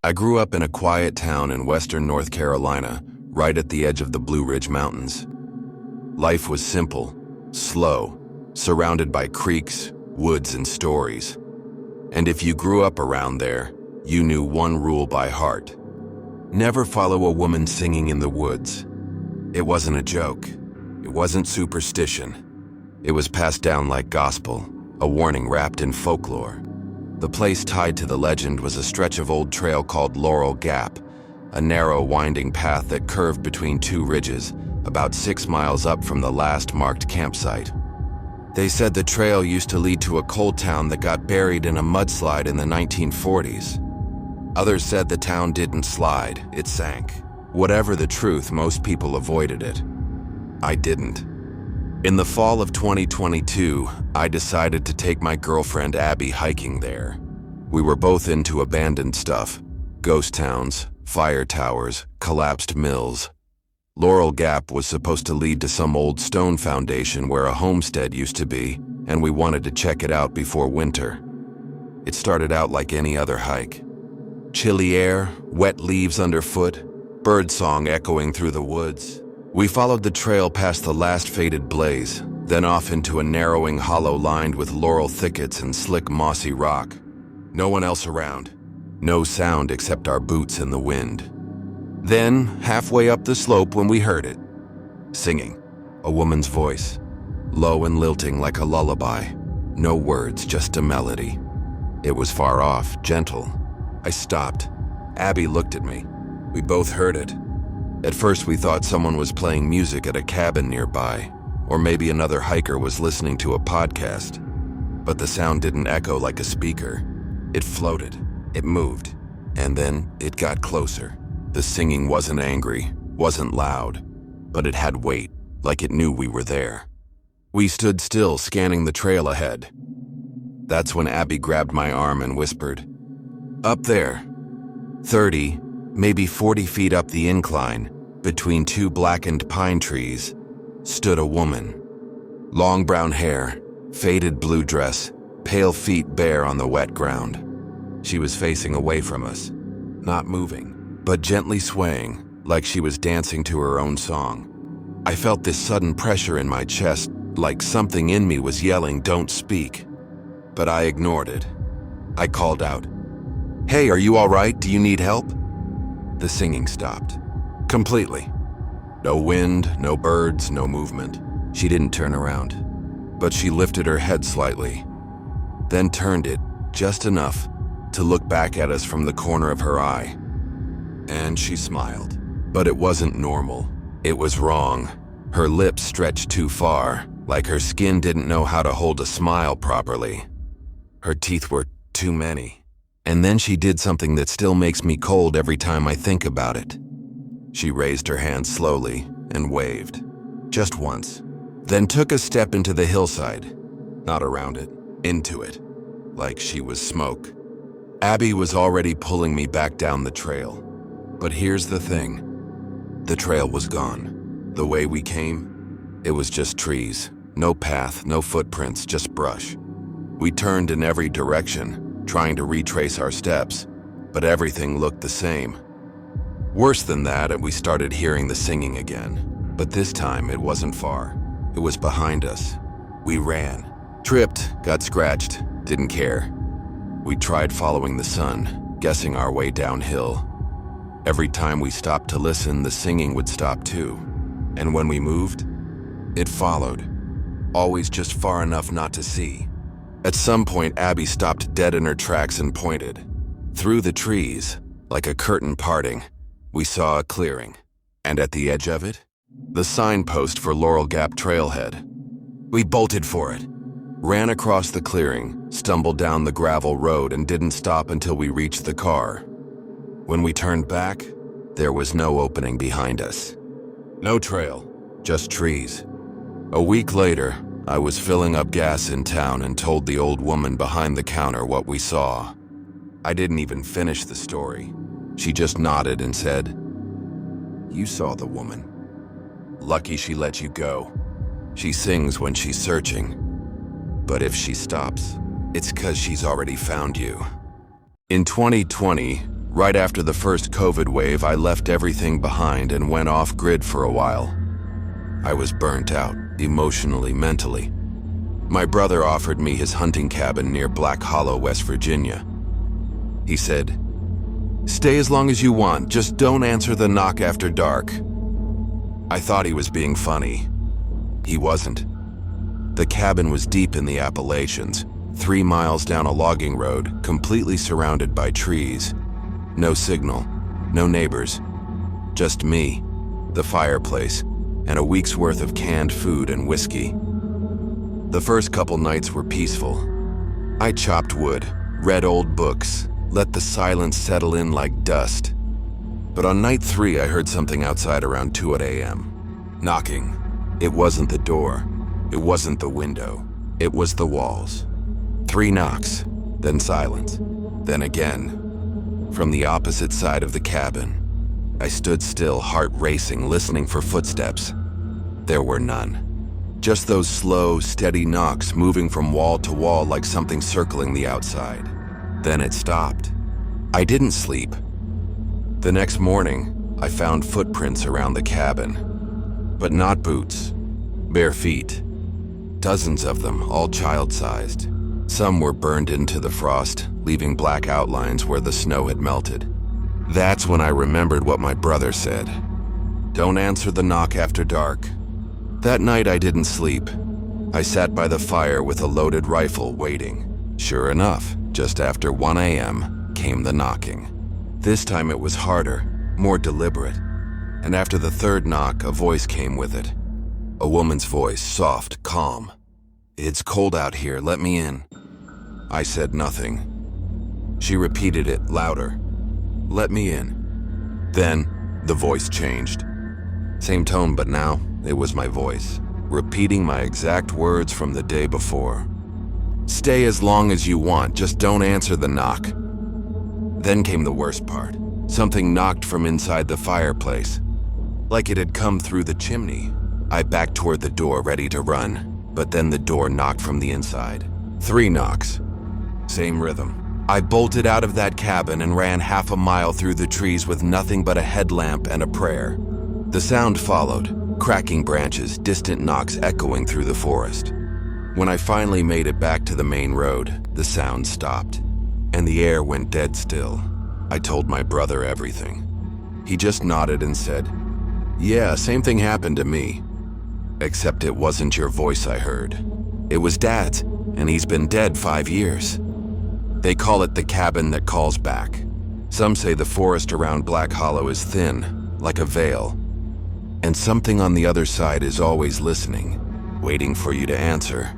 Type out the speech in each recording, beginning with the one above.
I grew up in a quiet town in western North Carolina, right at the edge of the Blue Ridge Mountains. Life was simple, slow, surrounded by creeks, woods, and stories. And if you grew up around there, you knew one rule by heart: never follow a woman singing in the woods. It wasn't a joke. It wasn't superstition. It was passed down like gospel, a warning wrapped in folklore. The place tied to the legend was a stretch of old trail called Laurel Gap, a narrow, winding path that curved between two ridges, about 6 miles up from the last marked campsite. They said the trail used to lead to a coal town that got buried in a mudslide in the 1940s. Others said the town didn't slide, it sank. Whatever the truth, most people avoided it. I didn't. In the fall of 2022, I decided to take my girlfriend Abby hiking there. We were both into abandoned stuff: ghost towns, fire towers, collapsed mills. Laurel Gap was supposed to lead to some old stone foundation where a homestead used to be, and we wanted to check it out before winter. It started out like any other hike. Chilly air, wet leaves underfoot, birdsong echoing through the woods. We followed the trail past the last faded blaze, then off into a narrowing hollow lined with laurel thickets and slick mossy rock. No one else around. No sound except our boots in the wind. Then, halfway up the slope when we heard it. Singing. A woman's voice. Low and lilting like a lullaby. No words, just a melody. It was far off, gentle. I stopped. Abby looked at me. We both heard it. At first we thought someone was playing music at a cabin nearby, or maybe another hiker was listening to a podcast. But the sound didn't echo like a speaker. It floated, it moved, and then it got closer. The singing wasn't angry, wasn't loud, but it had weight, like it knew we were there. We stood still, scanning the trail ahead. That's when Abby grabbed my arm and whispered, "Up there, 30, maybe 40 feet up the incline, between two blackened pine trees, stood a woman. Long brown hair, faded blue dress, pale feet bare on the wet ground. She was facing away from us, not moving, but gently swaying, like she was dancing to her own song. I felt this sudden pressure in my chest, like something in me was yelling, 'Don't speak.' But I ignored it. I called out, 'Hey, are you all right? Do you need help?' The singing stopped. Completely. No wind, no birds, no movement. She didn't turn around, but she lifted her head slightly, then turned it just enough to look back at us from the corner of her eye. And she smiled. But it wasn't normal. It was wrong. Her lips stretched too far, like her skin didn't know how to hold a smile properly. Her teeth were too many. And then she did something that still makes me cold every time I think about it. She raised her hand slowly and waved, just once, then took a step into the hillside, not around it, into it, like she was smoke. Abby was already pulling me back down the trail. But here's the thing. The trail was gone. The way we came, it was just trees. No path, no footprints, just brush. We turned in every direction, trying to retrace our steps, but everything looked the same. Worse than that, we started hearing the singing again. But this time, it wasn't far. It was behind us. We ran. Tripped, got scratched, didn't care. We tried following the sun, guessing our way downhill. Every time we stopped to listen, the singing would stop too. And when we moved, it followed. Always just far enough not to see. At some point, Abby stopped dead in her tracks and pointed. Through the trees, like a curtain parting, we saw a clearing. And at the edge of it, the signpost for Laurel Gap Trailhead. We bolted for it, ran across the clearing, stumbled down the gravel road, and didn't stop until we reached the car. When we turned back, there was no opening behind us. No trail, just trees. A week later, I was filling up gas in town and told the old woman behind the counter what we saw. I didn't even finish the story. She just nodded and said, "You saw the woman. Lucky she let you go. She sings when she's searching. But if she stops, It's 'cause she's already found you. In 2020, right after the first COVID wave, I left everything behind and went off-grid for a while. I was burnt out, emotionally, mentally. My brother offered me his hunting cabin near Black Hollow, West Virginia. He said, "Stay as long as you want, just don't answer the knock after dark." I thought he was being funny. He wasn't. The cabin was deep in the Appalachians, 3 miles down a logging road, completely surrounded by trees. No signal, no neighbors. Just me, the fireplace, and a week's worth of canned food and whiskey. The first couple nights were peaceful. I chopped wood, read old books, let the silence settle in like dust. But on night 3, I heard something outside around 2 a.m. Knocking. It wasn't the door. It wasn't the window. It was the walls. 3 knocks, then silence, then again. From the opposite side of the cabin. I stood still, heart racing, listening for footsteps. There were none. Just those slow, steady knocks moving from wall to wall like something circling the outside. Then it stopped. I didn't sleep. The next morning, I found footprints around the cabin. But not boots. Bare feet. Dozens of them, all child-sized. Some were burned into the frost, leaving black outlines where the snow had melted. That's when I remembered what my brother said. Don't answer the knock after dark. That night I didn't sleep. I sat by the fire with a loaded rifle waiting. Sure enough, just after 1 a.m. came the knocking. This time it was harder, more deliberate. And after the 3rd knock, a voice came with it. A woman's voice, soft, calm. "It's cold out here, let me in." I said nothing. She repeated it, louder. "Let me in." Then, the voice changed. Same tone, but now, it was my voice, repeating my exact words from the day before. "Stay as long as you want, just don't answer the knock." Then came the worst part. Something knocked from inside the fireplace. Like it had come through the chimney. I backed toward the door, ready to run, but then the door knocked from the inside. 3 knocks. Same rhythm. I bolted out of that cabin and ran half a mile through the trees with nothing but a headlamp and a prayer. The sound followed, cracking branches, distant knocks echoing through the forest. When I finally made it back to the main road, the sound stopped, and the air went dead still. I told my brother everything. He just nodded and said, "Yeah, same thing happened to me. Except it wasn't your voice I heard. It was Dad's, and he's been dead 5 years." They call it the cabin that calls back. Some say the forest around Black Hollow is thin, like a veil. And something on the other side is always listening, waiting for you to answer.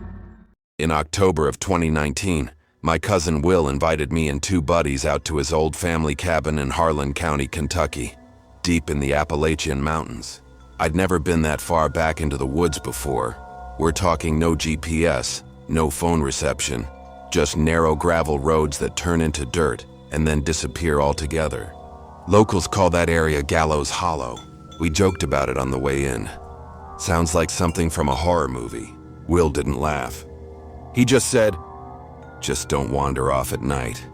In October of 2019, my cousin Will invited me and 2 buddies out to his old family cabin in Harlan County, Kentucky, deep in the Appalachian mountains. I'd never been that far back into the woods before. We're talking no GPS, no phone reception, just narrow gravel roads that turn into dirt and then disappear altogether. Locals call that area Gallows Hollow. We joked about it on the way in. Sounds like something from a horror movie. Will didn't laugh. He just said, "Just don't wander off at night."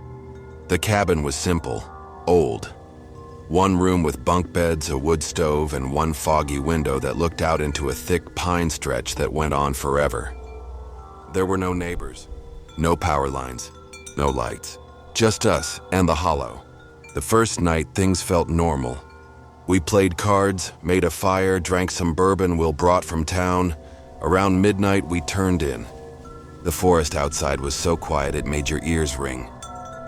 The cabin was simple, old. 1 room with bunk beds, a wood stove, and 1 foggy window that looked out into a thick pine stretch that went on forever. There were no neighbors, no power lines, no lights, just us and the hollow. The first night, things felt normal. We played cards, made a fire, drank some bourbon Will brought from town. Around midnight, we turned in. The forest outside was so quiet it made your ears ring.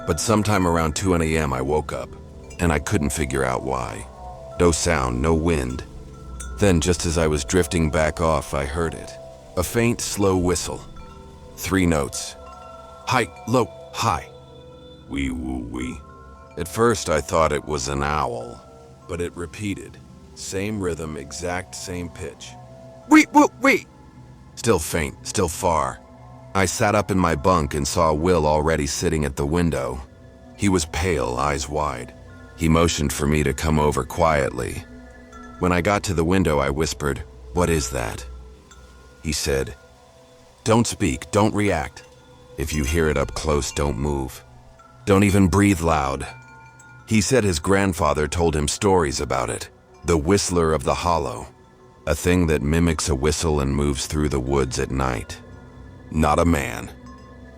But sometime around 2 a.m. I woke up, and I couldn't figure out why. No sound, no wind. Then, just as I was drifting back off, I heard it. A faint, slow whistle. 3 notes. High, low, high. Wee woo wee. At first I thought it was an owl, but it repeated. Same rhythm, exact same pitch. Wee woo wee. Still faint, still far. I sat up in my bunk and saw Will already sitting at the window. He was pale, eyes wide. He motioned for me to come over quietly. When I got to the window, I whispered, "What is that?" He said, "Don't speak, don't react. If you hear it up close, don't move. Don't even breathe loud. He said his grandfather told him stories about it. The Whistler of the Hollow. A thing that mimics a whistle and moves through the woods at night. Not a man.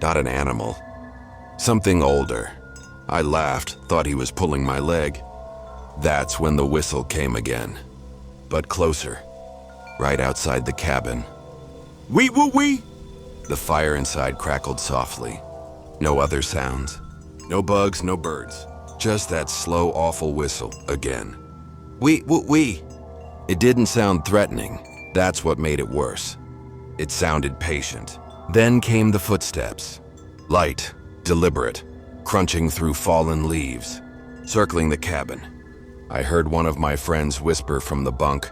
Not an animal. Something older. I laughed, thought he was pulling my leg. That's when the whistle came again. But closer. Right outside the cabin. Wee woo wee! The fire inside crackled softly. No other sounds. No bugs, no birds. Just that slow, awful whistle again. Wee woo wee! It didn't sound threatening. That's what made it worse. It sounded patient. Then came the footsteps. Light, deliberate, crunching through fallen leaves, circling the cabin. I heard one of my friends whisper from the bunk,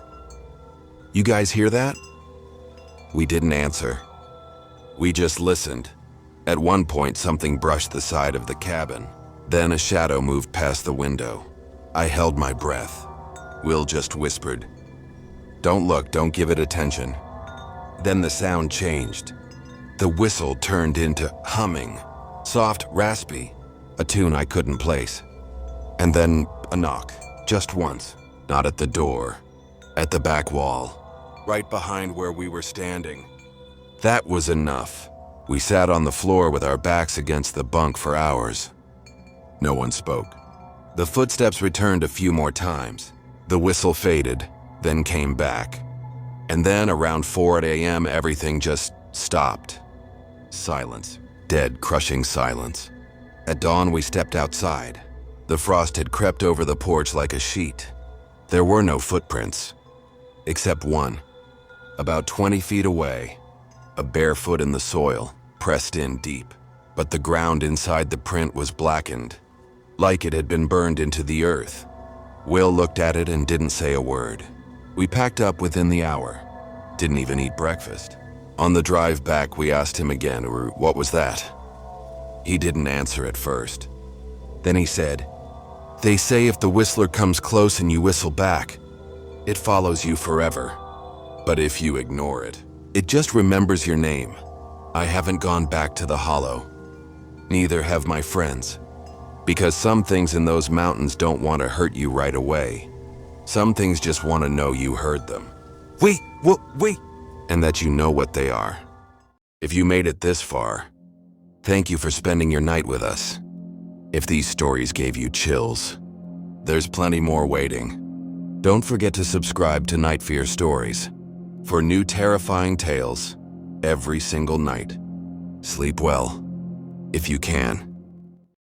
"You guys hear that?" We didn't answer. We just listened. At one point, something brushed the side of the cabin. Then a shadow moved past the window. I held my breath. Will just whispered, "Don't look, don't give it attention." Then the sound changed. The whistle turned into humming, soft, raspy, a tune I couldn't place. And then a knock, just once, not at the door, at the back wall, right behind where we were standing. That was enough. We sat on the floor with our backs against the bunk for hours. No one spoke. The footsteps returned a few more times. The whistle faded, then came back. And then around 4 a.m., everything just stopped. Silence. Dead, crushing silence. At dawn, we stepped outside. The frost had crept over the porch like a sheet. There were no footprints, except one, about 20 feet away, a bare foot in the soil, pressed in deep. But the ground inside the print was blackened, like it had been burned into the earth. Will looked at it and didn't say a word. We packed up within the hour. Didn't even eat breakfast. On the drive back, we asked him again, "What was that?" He didn't answer at first. Then he said, "They say if the whistler comes close and you whistle back, it follows you forever. But if you ignore it, it just remembers your name." I haven't gone back to the hollow. Neither have my friends. Because some things in those mountains don't want to hurt you right away. Some things just want to know you heard them. Wait, and that you know what they are. If you made it this far, thank you for spending your night with us. If these stories gave you chills, there's plenty more waiting. Don't forget to subscribe to Night Fear Stories for new terrifying tales every single night. Sleep well, if you can.